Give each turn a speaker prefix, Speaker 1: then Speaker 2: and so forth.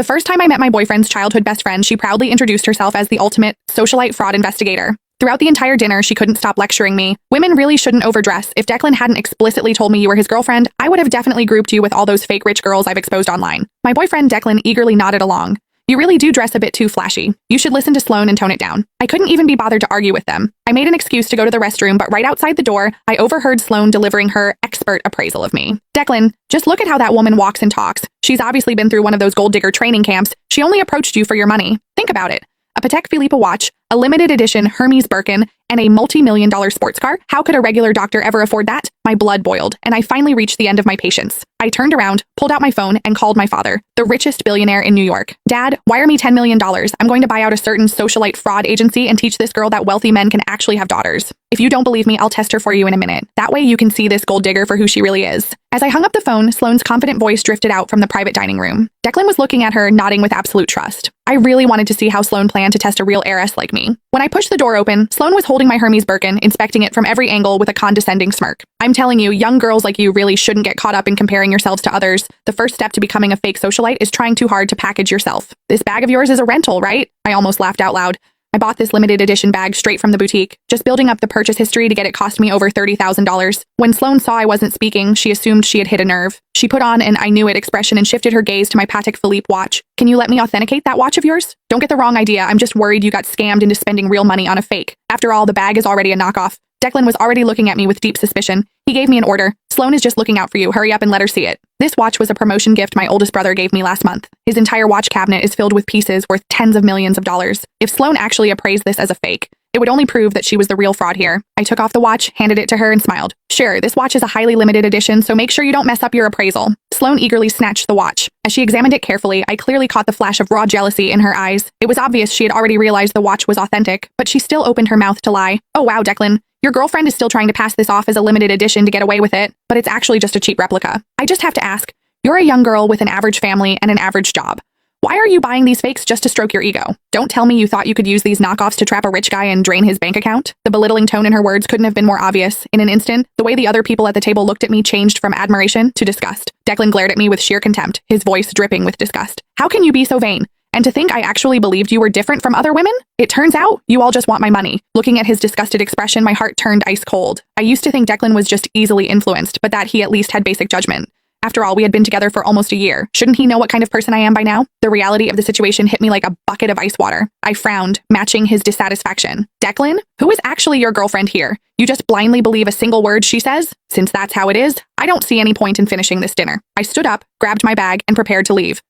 Speaker 1: The first time I met my boyfriend's childhood best friend, she proudly introduced herself as the ultimate socialite fraud investigator. Throughout the entire dinner, she couldn't stop lecturing me. Women really shouldn't overdress. If Declan hadn't explicitly told me you were his girlfriend, I would have definitely grouped you with all those fake rich girls I've exposed online. My boyfriend Declan eagerly nodded along. You really do dress a bit too flashy. You should listen to Sloane and tone it down. I couldn't even be bothered to argue with them. I made an excuse to go to the restroom, but right outside the door, I overheard Sloane delivering her expert appraisal of me. Declan, just look at how that woman walks and talks. She's obviously been through one of those gold digger training camps. She only approached you for your money. Think about it. A Patek Philippe watch, a limited edition Hermes Birkin, and a multi-million-dollar sports car? How could a regular doctor ever afford that? My blood boiled, and I finally reached the end of my patience. I turned around, pulled out my phone, and called my father, the richest billionaire in New York. Dad, wire me $10 million. I'm going to buy out a certain socialite fraud agency and teach this girl that wealthy men can actually have daughters. If you don't believe me, I'll test her for you in a minute. That way you can see this gold digger for who she really is. As I hung up the phone, Sloane's confident voice drifted out from the private dining room. Declan was looking at her, nodding with absolute trust. I really wanted to see how Sloane planned to test a real heiress like me. When I pushed the door open, Sloane was holding my Hermes Birkin, inspecting it from every angle with a condescending smirk. I'm telling you, young girls like you really shouldn't get caught up in comparing yourselves to others. The first step to becoming a fake socialite is trying too hard to package yourself. This bag of yours is a rental, right? I almost laughed out loud. I bought this limited edition bag straight from the boutique, just building up the purchase history to get it cost me over $30,000. When Sloane saw I wasn't speaking, she assumed she had hit a nerve. She put on an I knew it expression and shifted her gaze to my Patek Philippe watch. Can you let me authenticate that watch of yours? Don't get the wrong idea, I'm just worried you got scammed into spending real money on a fake. After all, the bag is already a knockoff. Declan was already looking at me with deep suspicion. He gave me an order. Sloane is just looking out for you. Hurry up and let her see it. This watch was a promotion gift my oldest brother gave me last month. His entire watch cabinet is filled with pieces worth tens of millions of dollars. If Sloane actually appraised this as a fake, it would only prove that she was the real fraud here. I took off the watch, handed it to her, and smiled. Sure, this watch is a highly limited edition, so make sure you don't mess up your appraisal. Sloane eagerly snatched the watch. As she examined it carefully, I clearly caught the flash of raw jealousy in her eyes. It was obvious she had already realized the watch was authentic, but she still opened her mouth to lie. Oh wow, Declan. Your girlfriend is still trying to pass this off as a limited edition to get away with it, but it's actually just a cheap replica. I just have to ask, you're a young girl with an average family and an average job. Why are you buying these fakes just to stroke your ego? Don't tell me you thought you could use these knockoffs to trap a rich guy and drain his bank account. The belittling tone in her words couldn't have been more obvious. In an instant, the way the other people at the table looked at me changed from admiration to disgust. Declan glared at me with sheer contempt, his voice dripping with disgust. How can you be so vain? And to think I actually believed you were different from other women? It turns out you all just want my money. Looking at his disgusted expression, my heart turned ice cold. I used to think Declan was just easily influenced, but that he at least had basic judgment. After all, we had been together for almost a year. Shouldn't he know what kind of person I am by now? The reality of the situation hit me like a bucket of ice water. I frowned, matching his dissatisfaction. Declan, who is actually your girlfriend here? You just blindly believe a single word she says? Since that's how it is, I don't see any point in finishing this dinner. I stood up, grabbed my bag, and prepared to leave.